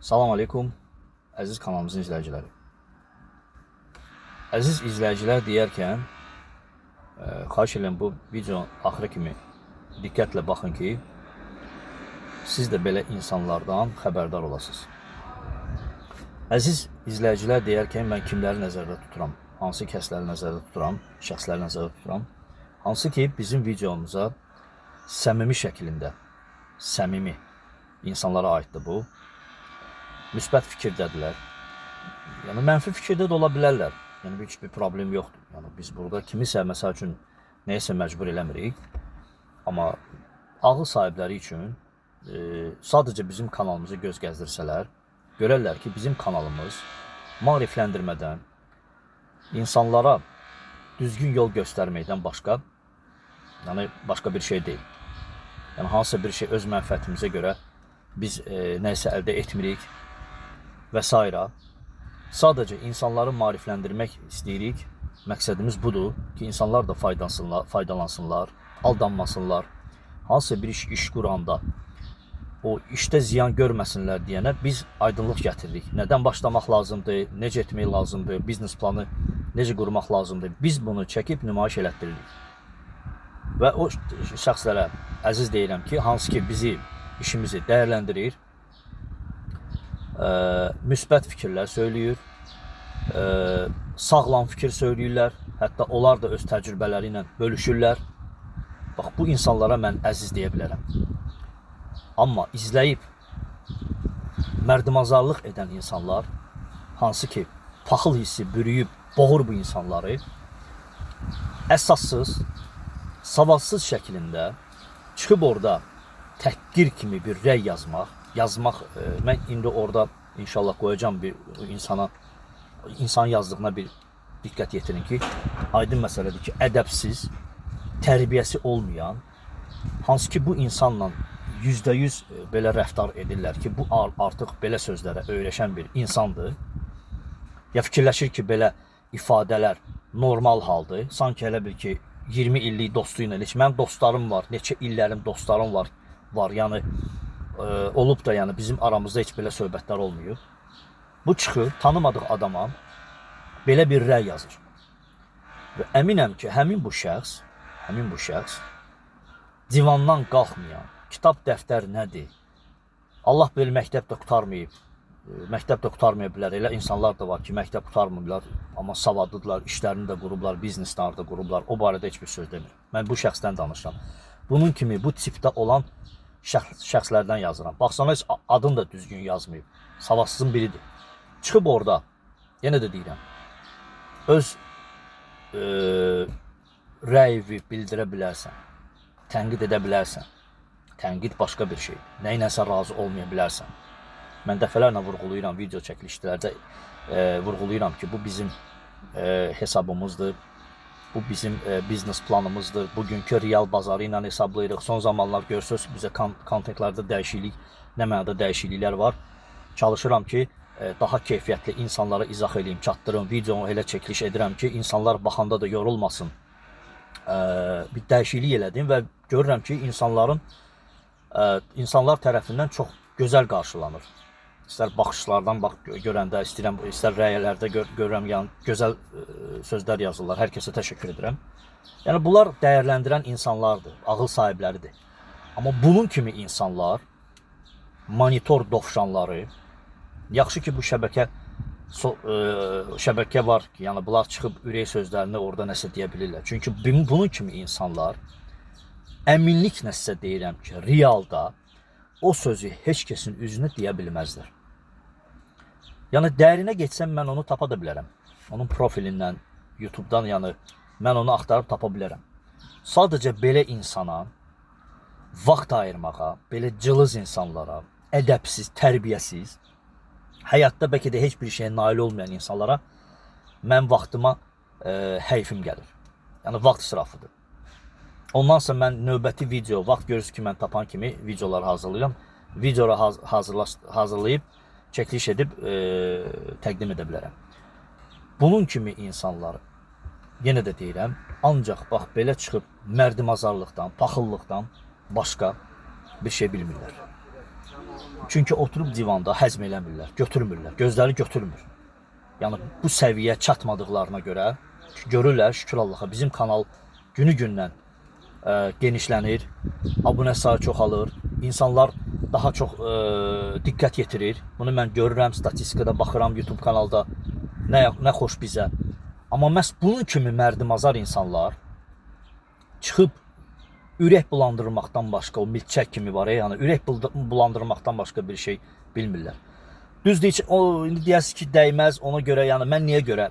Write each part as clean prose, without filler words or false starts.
Salam aleykum, əziz kanalımızın izləyiciləri. Əziz izləyicilər deyərkən, xahiş edirəm bu videonun axırı kimi diqqətlə baxın ki, siz də belə insanlardan xəbərdar olasınız. Əziz izləyicilər deyərkən mən kimləri nəzərdə tuturam, hansı kəsləri nəzərdə tuturam, şəxsləri nəzərdə tuturam, hansı ki bizim videomuza səmimi şəklində, səmimi insanlara aiddir bu. Müsbət fikirdədirlər. Yəni mənfi fikirdə də ola bilərlər. Yəni heç bir problem yoxdur. Yəni biz burada kimisə məsəl üçün nəyəsə məcbur eləmirik. Amma ağıl sahibləri üçün sadəcə bizim kanalımızı göz gəzdirsələr, görərlər ki, bizim kanalımız maarifləndirmədən, insanlara düzgün yol göstərməkdən başqa, yəni başqa bir şey deyil. Yəni hansısa bir şey öz mənfəətimizə görə biz nəysə əldə etmirik və s. Sadəcə insanları maarifləndirmək istəyirik. Məqsədimiz budur ki, insanlar da faydalansınlar, aldanmasınlar. Hansısa bir iş quranda o işdə ziyan görməsinlər deyənə biz aydınlıq gətiririk. Nədən başlamaq lazımdır, necə etmək lazımdır, biznes planı necə qurmaq lazımdır. Biz bunu çəkib nümayiş elətdiririk. Və o şəxslərə əziz deyirəm ki, hansı ki bizi, işimizi dəyərləndirir, müsbət fikirlər söyləyir, sağlam fikir söyləyirlər, hətta onlar da öz təcrübələri ilə bölüşürlər. Bax, bu insanlara mən əziz deyə bilərəm. Amma izləyib mərdimazarlıq edən insanlar, hansı ki paxıl hissi bürüyüb boğur bu insanları, əsassız, savadsız şəklində çıxıb orada təhqir kimi bir rəy yazmaq, mən indi orada inşallah qoyacağım bir insan yazdığına bir diqqət yetirin ki, aydın məsələdir ki, ədəbsiz, tərbiyəsi olmayan, hansı ki bu insanla %100 belə rəftar edirlər ki, bu artıq belə sözlərə öyrəşən bir insandır. Ya fikirləşir ki, belə ifadələr normal haldır, sanki elə bil ki, 20 illik dostu ilə, mənim dostlarım var, neçə illərim dostlarım var, yəni olub da yəni bizim aramızda heç belə söhbətlər olmuyor. Bu çıxır, tanımadıq adama belə bir rəy yazır. Və əminəm ki, həmin bu şəxs divandan qalxmayan, kitab dəftər nədir? Allah bilir, məktəb də qurtarmaya bilər. Elə insanlar da var ki, məktəb qurtarmırlar, amma savadlıdırlar, işlərini də qurublar, biznesləri də qurublar. O barədə heç bir söz demir. Mən bu şəxsdən danışıram. Bunun kimi bu tipdə olan şəxslərdən yazıram. Baxsana, heç adını da düzgün yazmayıb. Savadsızın biridir. Çıxıb orada, yenə də deyirəm, öz rəyi bildirə bilərsən, tənqid edə bilərsən. Tənqid başqa bir şey. Nəyinəsə razı olmaya bilərsən. Mən dəfələrlə vurğulayıram, video çəkilişlərdə vurğulayıram ki, bu bizim hesabımızdır. Bu bizim biznes planımızdır. Bugünkü real bazarı ilə hesablayırıq. Son zamanlar görsünüz, bizə kontentlərdə dəyişiklik, nə mənada dəyişikliklər var. Çalışıram ki, daha keyfiyyətli insanlara izah edeyim, çatdırım, videonu elə çəkiliş edirəm ki, insanlar baxanda da yorulmasın. Bir dəyişiklik elədim və görürəm ki, insanlar tərəfindən çox gözəl qarşılanır. İstər baxışlardan görəndə, istər rəylərdə görürəm, yəni gözəl sözlər yazırlar. Hər kəsə təşəkkür edirəm. Yəni bunlar dəyərləndirən insanlardır, ağıl sahibləridir. Amma bunun kimi insanlar, monitor dovşanları, yaxşı ki bu şəbəkə var ki, yəni bunlar çıxıb ürək sözlərini orada nəsə deyə bilirlər. Çünki bunun kimi insanlar əminliklə sizə deyirəm ki, realda o sözü heç kəsin üzünə deyə bilməzlər. Yəni dərinə getsəm mən onu tapa da bilərəm. Onun profilindən, YouTube'dan yəni mən onu axtarıb tapa bilərəm. Sadəcə belə insana vaxt ayırmağa, belə cılız insanlara, ədəbsiz, tərbiyəsiz, həyatda bəlkə də heç bir şeyə nail olmayan insanlara mən vaxtıma həyfim gəlir. Yəni vaxt israfıdır. Ondan sonra mən növbəti video, vaxt görürsünüz ki, mən tapan kimi videoları hazırlayıram. Videoları hazırlayıb, çəkiliş edib təqdim edə bilərəm. Bunun kimi insanları, yenə də deyirəm, ancaq bax belə çıxıb mərdimazarlıqdan, paxıllıqdan başqa bir şey bilmirlər. Çünki oturub divanda həzm eləmirlər, götürmürlər, gözləri götürmür. Yəni bu səviyyəyə çatmadıqlarına görə görürlər, şükür Allaha, bizim kanal günü-gündən genişlənir, abunə sayı çoxalır, insanlar daha çox diqqət yetirir. Bunu mən görürəm, statistikada baxıram YouTube kanalda, nə xoş bizə. Amma məhz bunun kimi mərdimazar insanlar çıxıb ürək bulandırmaqdan başqa, o milçək kimi var, yəni ürək bulandırmaqdan başqa bir şey bilmirlər. Düzdür, indi deyəsiz ki, dəyməz, ona görə, yəni mən niyə görə,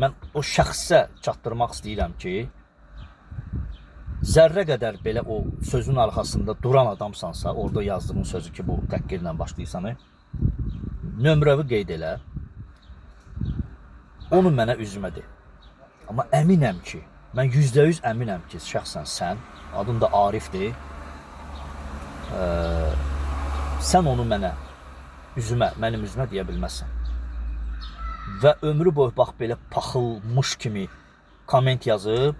mən o şəxsə çatdırmaq istəyirəm ki, zərrə qədər belə o sözün arxasında duran adamsansa, orada yazdığın sözü ki, bu təhqirlə başlayırsan, nömrəvi qeyd elə, onu mənə üzümə de. Amma əminəm ki, mən %100 əminəm ki, şəxsən sən, adın da Arifdir, sən onu mənə, mənim üzümə deyə bilməzsən. Və ömrü boyu bax belə paxılmış kimi komment yazıb,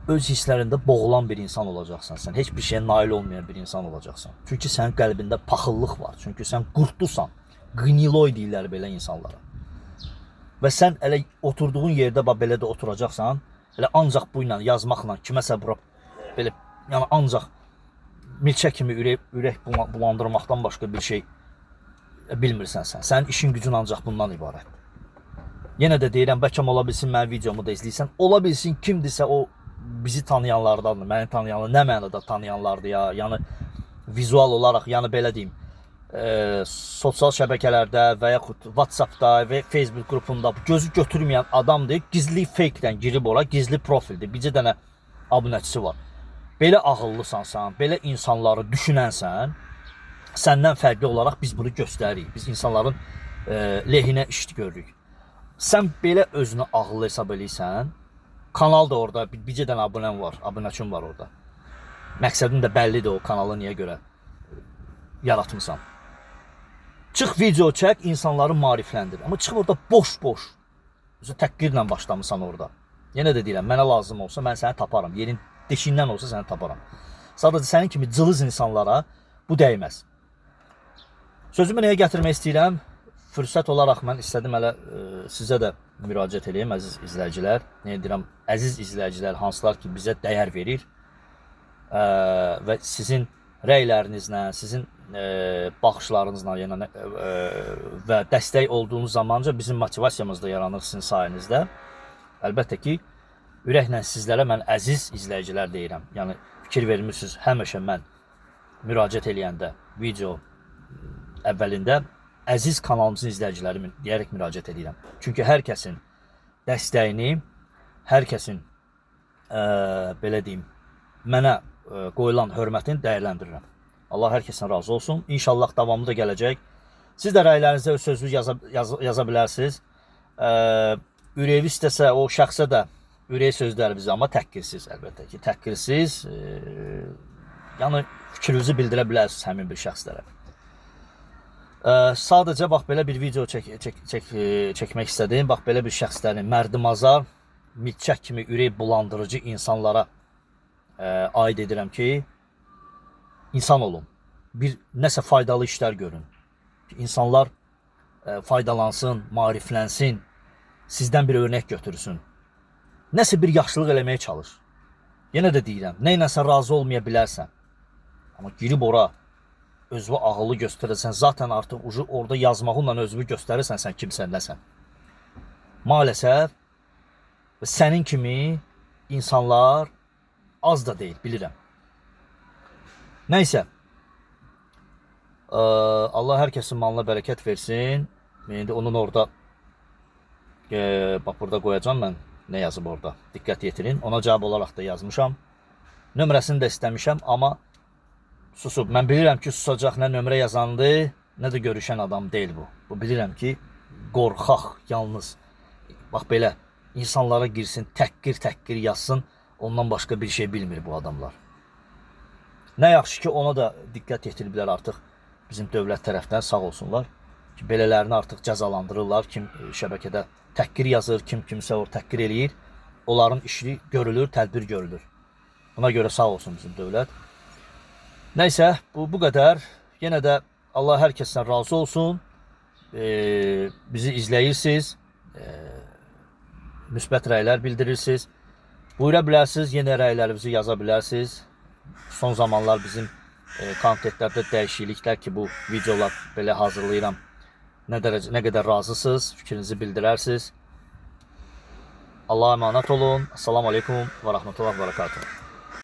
öz hisslərində boğulan bir insan olacaqsan sən. Heç bir şeyə nail olmayan bir insan olacaqsan. Çünki sənin qəlbində paxıllıq var. Çünki sən qurtdusan. Qniloy deyirlər belə insanlara. Və sən elə oturduğun yerdə belə də oturacaqsan, elə ancaq bu ilə yazmaqla kiməsə belə, yəni ancaq milçək kimi ürək bulandırmaqdan başqa bir şey bilmirsən sən. Sənin işin gücün ancaq bundan ibarət. Yenə də deyirəm, bəlkə ola bilsin mənim videomu da izləyirsən. Ola bilsin kimdirsə o bizi tanıyanlardandır, məni tanıyanlar, nə mənada tanıyanlardır ya. Yəni vizual olaraq, yəni belə deyim, sosial şəbəkələrdə və yaxud WhatsAppda və Facebook qrupunda gözü götürməyən adamdır. Gizli fake-dən girib ora, gizli profildir. Bircə dənə abunəçisi var. Belə ağıllısansan, belə insanları düşünənsən, səndən fərqli olaraq biz bunu göstəririk. Biz insanların lehinə iş görürük. Sən belə özünü ağıllı hesab eləyirsən, kanal da orada, bircə dənə abunəm var, abunəçim var orada. Məqsədin də bəllidir o kanalı niyə görə yaratmısan. Çıx video çək, insanları maarifləndir. Amma çıxıb orada boş-boş, təhqirlə başlamısan orada. Yenə də deyirəm, mənə lazım olsa mən səni taparam. Yerin deşindən olsa səni taparam. Sadəcə sənin kimi cılız insanlara bu dəyməz. Sözümü nəyə gətirmək istəyirəm? Fürsət olaraq mən istədim hələ sizə də müraciət edeyim, əziz izləyicilər. Nə deyirəm, əziz izləyicilər, hansılar ki bizə dəyər verir və sizin rəylərinizlə, sizin baxışlarınızla və dəstək olduğunuz zamanca bizim motivasiyamız da yaranır sizin sayənizdə. Əlbəttə ki, ürəklə sizlərə mən əziz izləyicilər deyirəm. Yəni fikir vermirsiniz, həmişə mən müraciət eləyəndə video əvvəlində əziz kanalımızın izləyiciləri deyərək müraciət edirəm. Çünki hər kəsin dəstəyini, hər kəsin belə deyim, mənə qoyulan hörmətini dəyərləndirirəm. Allah hər kəsin razı olsun. İnşallah davamı da gələcək. Siz də rəylərinizdə öz sözünüzü yaza bilərsiniz. Ürəyi istəsə o şəxsə də ürək sözləri bizə, amma təhqirsiz əlbəttə ki. Təhqirsiz, yəni fikrinizi bildirə bilərsiniz həmin bir şəxslərə. Sadəcə bax belə bir video çəkmək istədim. Bax belə bir şəxslərin mərdimazar, milçək kimi ürək bulandırıcı insanlara aid edirəm ki, insan olun. Nəsə faydalı işlər görün. İnsanlar faydalansın, maariflənsin, sizdən bir örnək götürsün. Nəsə bir yaxşılıq eləməyə çalış. Yenə də deyirəm, nə ilə sən razı olmaya bilərsən. Amma girib ora, özünü ağıllı göstərəsən, zaten artıq orada yazmağınla özünü göstərirsən, sən kimsən, nəsən. Maalesef sənin kimi insanlar az da deyil, bilirəm. Nəysə, Allah hər kəsin malına bərəkət versin. İndi onun orada, bax burada qoyacam mən, nə yazıb orada, diqqət yetirin. Ona cavab olaraq da yazmışam. Nömrəsini də istəmişəm, amma susub. Mən bilirəm ki, susacaq, nə nömrə yazandı, nə də görüşən adam deyil bu. Bu bilirəm ki, qorxaq, yalnız. Bax belə, insanlara girsin, təhqir yazsın, ondan başqa bir şey bilmir bu adamlar. Nə yaxşı ki, ona da diqqət yetiriblər artıq bizim dövlət tərəfdən, sağ olsunlar. Ki, belələrini artıq cəzalandırırlar, kim şəbəkədə təhqir yazır, kimsə o təhqir eləyir. Onların işi görülür, tədbir görülür. Buna görə sağ olsun bizim dövlət. Nəysə, bu qədər. Yenə də Allah hər kəsdən razı olsun. Bizi izləyirsiniz. Müsbət rəylər bildirirsiniz. Buyura bilərsiniz, yenə rəylərinizi yaza bilərsiniz. Son zamanlar bizim kontentlərdə dəyişikliklər ki, bu videolar belə hazırlayıram. Nə qədər razısınız, fikrinizi bildirərsiniz. Allah'a emanet olun. Assalamu aleykum və rəhmətullah və bərəkatuhu.